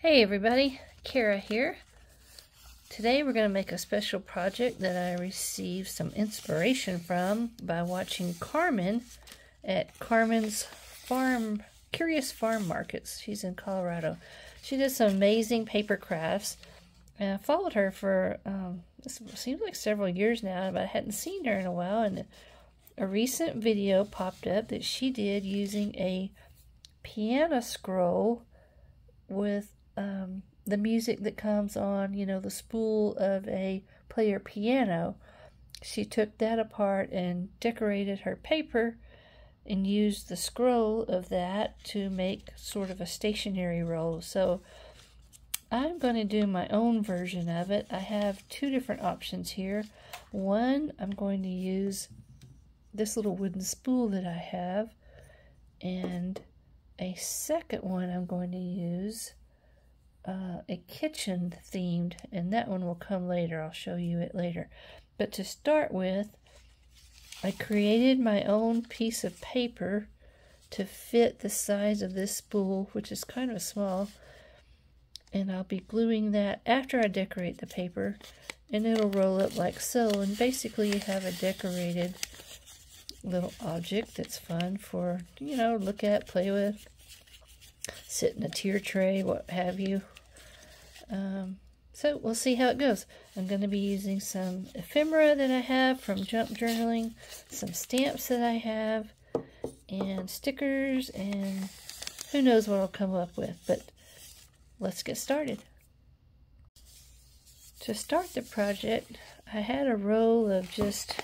Hey everybody, Kara here. Today we're going to make a special project that I received some inspiration from by watching Carmen at Carmen's Curious Farm Markets. She's in Colorado. She does some amazing paper crafts, and I followed her for this seems like several years now, but I hadn't seen her in a while, and a recent video popped up that she did using a piano scroll with the music that comes on, you know, the spool of a player piano. She took that apart and decorated her paper and used the scroll of that to make sort of a stationery roll. So I'm going to do my own version of it. I have two different options here. One, I'm going to use this little wooden spool that I have, and a second one I'm going to use a kitchen themed, and that one will come later. I'll show you it later. But to start with, I created my own piece of paper to fit the size of this spool, which is kind of small, and I'll be gluing that after I decorate the paper, and it'll roll up like so, and basically you have a decorated little object that's fun for, you know, look at, play with, sit in a tier tray, what have you. So we'll see how it goes. I'm going to be using some ephemera that I have from junk journaling, some stamps that I have, and stickers, and who knows what I'll come up with, but let's get started. To start the project, I had a roll of just,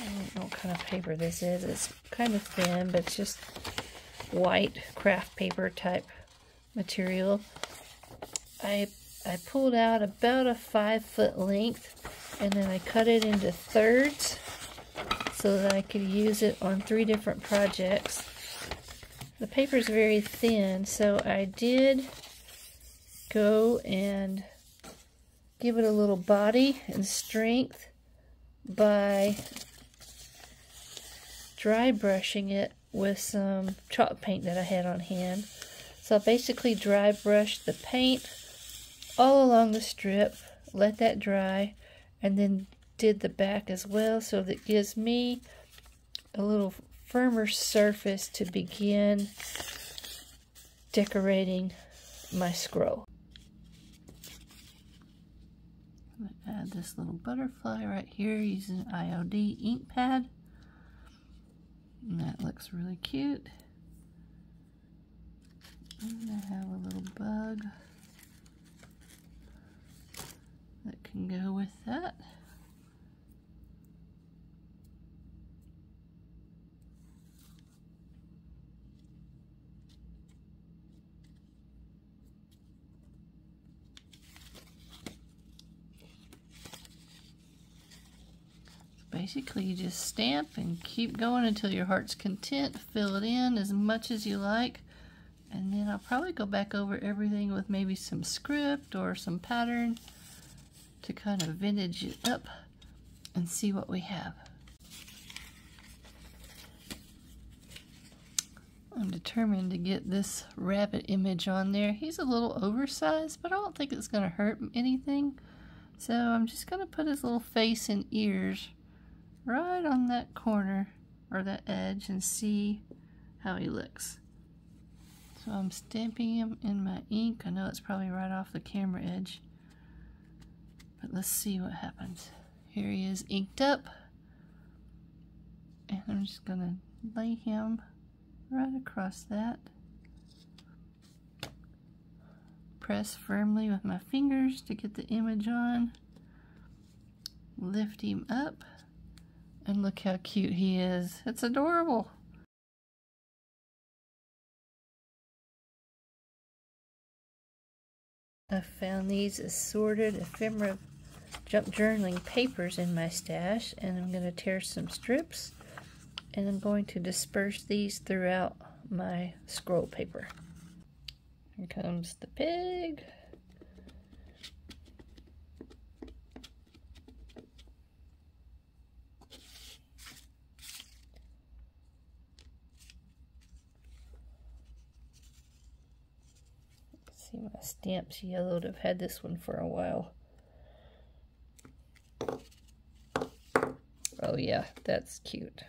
I don't know what kind of paper this is. It's kind of thin, but it's just white craft paper type material. I pulled out about a 5-foot length, and then I cut it into thirds so that I could use it on 3 different projects. The paper's very thin, so I did go and give it a little body and strength by dry brushing it with some chalk paint that I had on hand. So I basically dry brushed the paint all along the strip, let that dry, and then did the back as well, so that gives me a little firmer surface to begin decorating my scroll. I'm going to add this little butterfly right here using IOD Ink Pad. And that looks really cute. And I have a little bug that can go with that. Basically, you just stamp and keep going until your heart's content. Fill it in as much as you like. And then I'll probably go back over everything with maybe some script or some pattern to kind of vintage it up and see what we have. I'm determined to get this rabbit image on there. He's a little oversized, but I don't think it's going to hurt anything. So I'm just going to put his little face and ears right on that corner or that edge and see how he looks. So I'm stamping him in my ink. I know it's probably right off the camera edge, but let's see what happens. Here he is inked up, and I'm just going to lay him right across that. Press firmly with my fingers to get the image on. Lift him up, and look how cute he is. It's adorable. I found these assorted ephemera junk journaling papers in my stash, and I'm going to tear some strips, and I'm going to disperse these throughout my scroll paper. Here comes the pig. See, my stamp's yellowed. I've had this one for a while. Oh yeah, that's cute.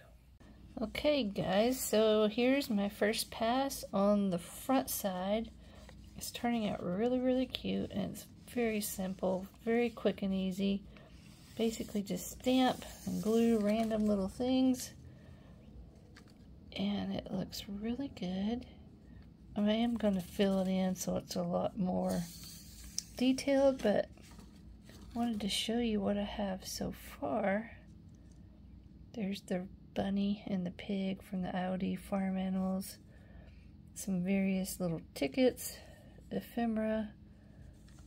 Okay guys, so here's my first pass on the front side. It's turning out really cute, and it's very simple, very quick and easy. Basically just stamp and glue random little things, and it looks really good. I am going to fill it in so it's a lot more detailed, but I wanted to show you what I have so far. There's the bunny and the pig from the IOD farm animals, some various little tickets, ephemera,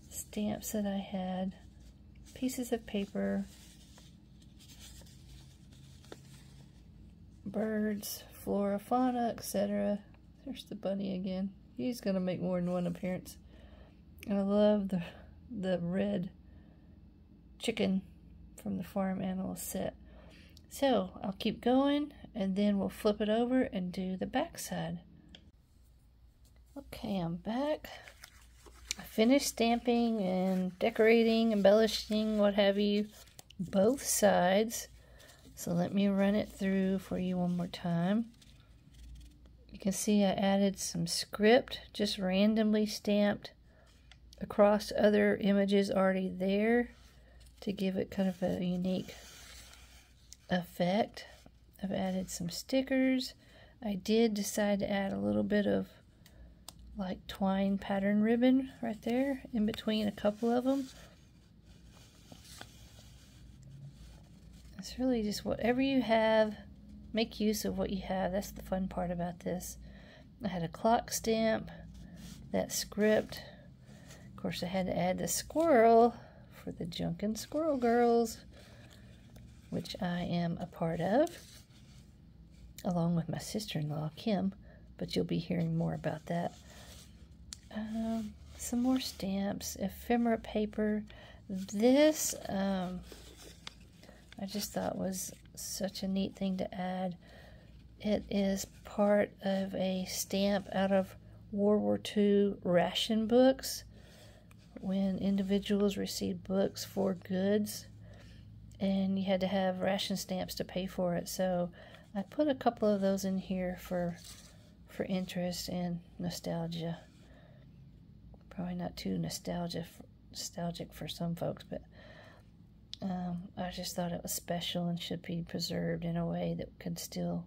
stamps that I had, pieces of paper, birds, flora, fauna, etc. There's the bunny again. He's gonna make more than one appearance. And I love the red chicken from the farm animal set. So I'll keep going, and then we'll flip it over and do the back side. Okay, I'm back. I finished stamping and decorating, embellishing, what have you, both sides. So let me run it through for you one more time. You can see I added some script, just randomly stamped across other images already there to give it kind of a unique effect. I've added some stickers. I did decide to add a little bit of like twine pattern ribbon right there in between a couple of them. It's really just whatever you have, make use of what you have. That's the fun part about this. I had a clock stamp, that script. Of course I had to add the squirrel for the Junkin' Squirrel Girls, which I am a part of, along with my sister-in-law, Kim, but you'll be hearing more about that. Some more stamps, ephemera paper. This, I just thought was such a neat thing to add. It is part of a stamp out of World War II ration books, when individuals received books for goods, and you had to have ration stamps to pay for it. So I put a couple of those in here for interest and nostalgia. Probably not too nostalgic for some folks, but I just thought it was special and should be preserved in a way that could still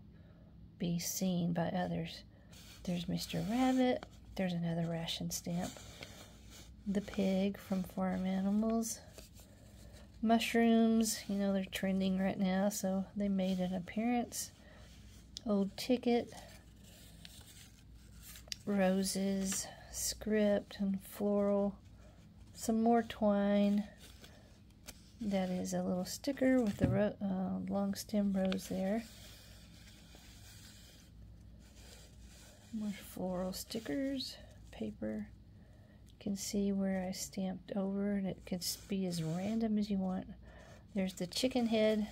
be seen by others. There's Mr. Rabbit. There's another ration stamp. The pig from Farm Animals. Mushrooms, you know, they're trending right now, so they made an appearance. Old ticket. Roses, script, and floral. Some more twine. That is a little sticker with the long stem rose there. More floral stickers, paper. You can see where I stamped over, and it can be as random as you want. There's the chicken head,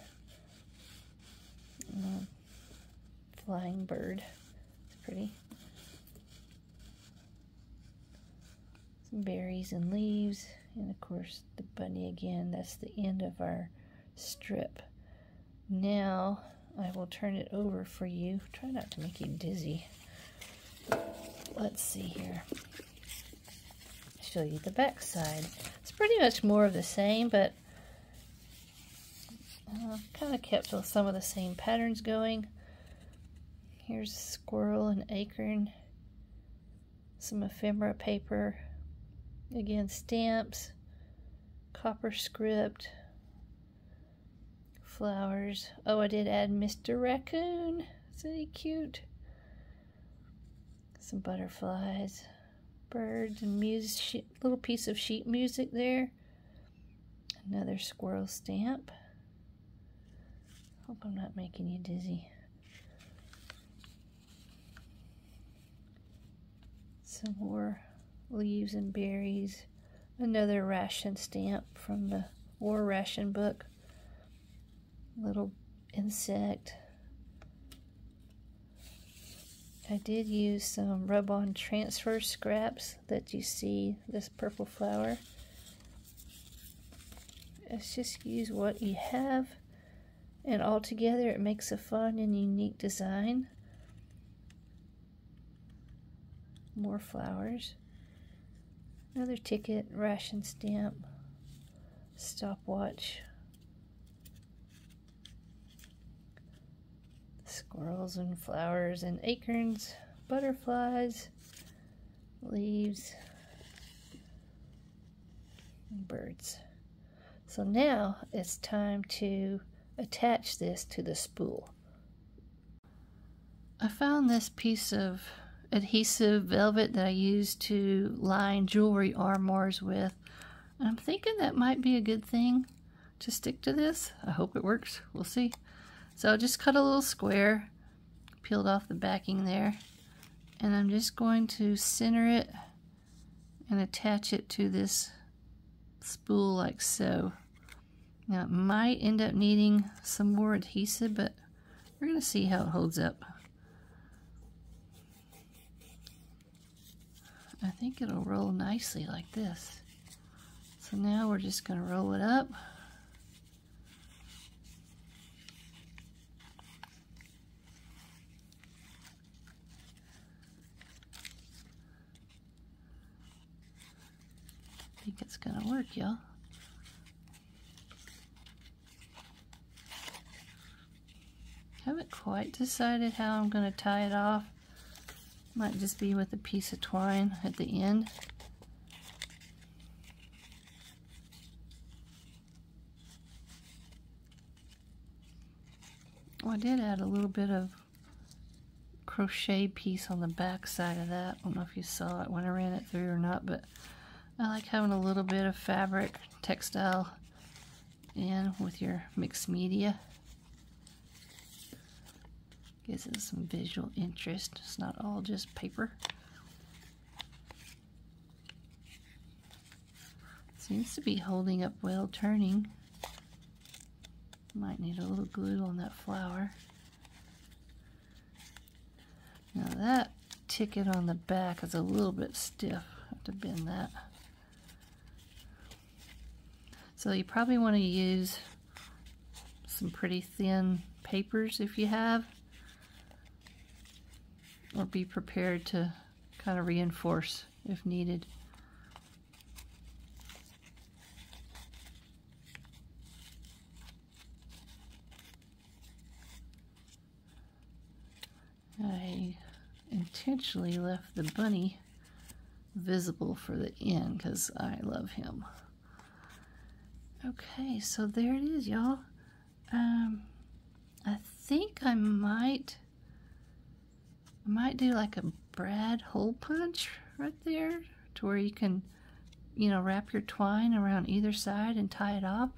flying bird. It's pretty. Some berries and leaves, and of course the bunny again. That's the end of our strip. Now I will turn it over for you. Try not to make you dizzy. Let's see here. Show you the back side. It's pretty much more of the same, but kind of kept with some of the same patterns going. Here's a squirrel and acorn. Some ephemera paper. Again, stamps. Copper script. Flowers. Oh, I did add Mr. Raccoon. Isn't he cute? Some butterflies, birds, and music, little piece of sheet music there. Another squirrel stamp. Hope I'm not making you dizzy. Some more leaves and berries. Another ration stamp from the War Ration book. Little insect. I did use some rub-on transfer scraps that you see this purple flower. Let's just use what you have, and all together it makes a fun and unique design. More flowers. Another ticket, ration stamp, stopwatch. Squirrels and flowers and acorns, butterflies, leaves, and birds. So now it's time to attach this to the spool. I found this piece of adhesive velvet that I use to line jewelry armoires with. And I'm thinking that might be a good thing to stick to this. I hope it works. We'll see. So I just cut a little square, peeled off the backing there, and I'm just going to center it and attach it to this spool like so. Now it might end up needing some more adhesive, but we're going to see how it holds up. I think it'll roll nicely like this. So now we're just going to roll it up. I think it's gonna work, y'all. Haven't quite decided how I'm gonna tie it off. Might just be with a piece of twine at the end. Well, I did add a little bit of crochet piece on the back side of that. I don't know if you saw it when I ran it through or not, but I like having a little bit of fabric, textile in with your mixed media. Gives it some visual interest. It's not all just paper. Seems to be holding up well turning. Might need a little glue on that flower. Now that ticket on the back is a little bit stiff. I have to bend that. So you probably want to use some pretty thin papers if you have, or be prepared to kind of reinforce if needed. I intentionally left the bunny visible for the end because I love him. Okay, so there it is, y'all. I think I might do like a brad hole punch right there to where you can, you know, wrap your twine around either side and tie it off.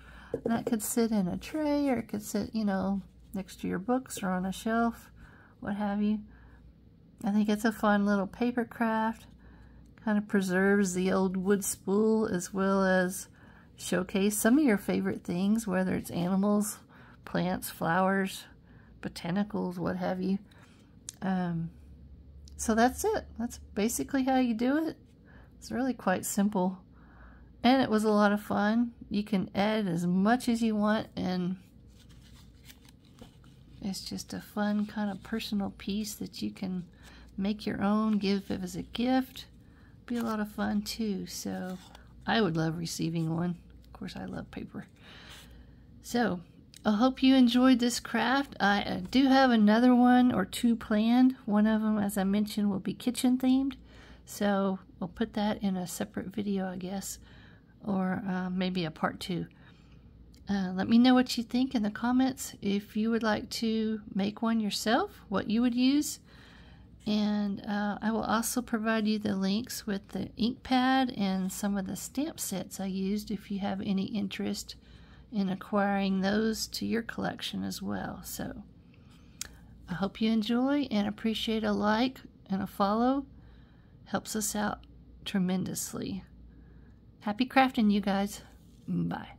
That could sit in a tray, or it could sit, you know, next to your books or on a shelf, what have you. I think it's a fun little paper craft. Kind of preserves the old wood spool, as well as showcase some of your favorite things, whether it's animals, plants, flowers, botanicals, what have you. So that's it. That's basically how you do it. It's really quite simple, and it was a lot of fun. You can add as much as you want, and it's just a fun kind of personal piece that you can make your own, give as a gift. Be a lot of fun too. So I would love receiving one. Of course, I love paper. So I hope you enjoyed this craft. I do have another one or two planned. One of them, as I mentioned, will be kitchen themed. So we'll put that in a separate video, I guess, or maybe a part 2. Let me know what you think in the comments. If you would like to make one yourself, what you would use. And I will also provide you the links with the ink pad and some of the stamp sets I used if you have any interest in acquiring those to your collection as well. So I hope you enjoy and appreciate a like and a follow. Helps us out tremendously. Happy crafting, you guys. Bye.